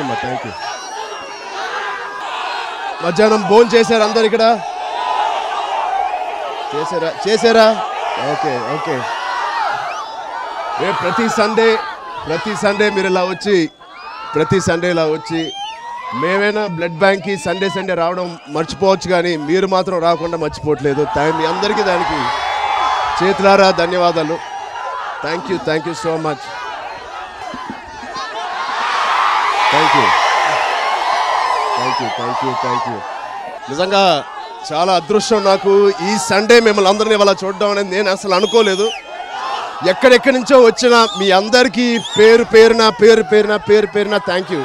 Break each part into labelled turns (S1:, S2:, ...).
S1: మా thank you. మధ్యాహ్నం భోజనం చేశారు అందరు ఇక్కడ? చేశారా? ఓకే. ప్రతి సండే మీరు ఇలా వచ్చి మేమైనా బ్లడ్ బ్యాంక్కి సండే రావడం మర్చిపోవచ్చు, కానీ మీరు మాత్రం రాకుండా మర్చిపోవట్లేదు. మీ అందరికీ దానికి చేతులారా ధన్యవాదాలు. Thank you so much. Thank you. నిజంగా చాలా అదృష్టం నాకు ఈ సండే మిమ్మల్ని అందరినీ ఇవాళ చూడడం అనేది నేను అసలు అనుకోలేదు. ఎక్కడెక్కడి నుంచో వచ్చిన మీ అందరికీ పేరు పేరున థ్యాంక్ యూ.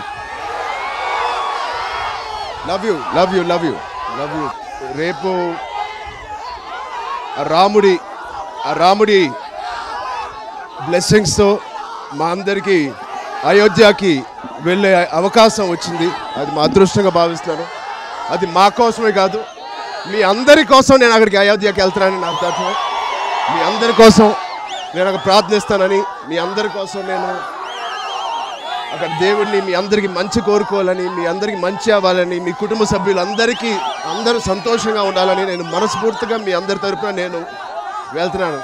S1: Love you. రేపు ఆ రాముడి బ్లెస్సింగ్స్తో మా అందరికీ అయోధ్యకి వెళ్ళే అవకాశం వచ్చింది. అది మా అదృష్టంగా భావిస్తున్నాను. అది మా కోసమే కాదు, మీ అందరి కోసం నేను అక్కడికి అయోధ్యకి వెళ్తున్నానని నాకు తత్వం. మీ అందరి కోసం నేను అక్కడ ప్రార్థిస్తానని, మీ అందరి కోసం నేను అక్కడ దేవుడిని మీ అందరికీ మంచి కోరుకోవాలని, మీ అందరికీ మంచి అవ్వాలని, మీ కుటుంబ సభ్యులందరికీ అందరూ సంతోషంగా ఉండాలని నేను మనస్ఫూర్తిగా మీ అందరి తరపున నేను వెళ్తున్నాను.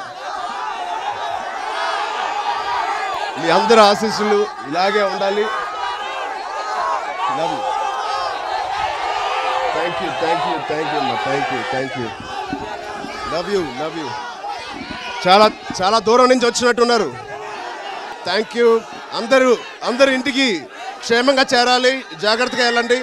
S1: మీ అందరి ఆశీస్సులు ఇలాగే ఉండాలి. Thank you. Love you. చాలా దూరం నుంచి వచ్చినట్టున్నారు. Thank you. అందరూ ఇంటికి క్షేమంగా చేరాలి, జాగ్రత్తగా వెళ్ళండి.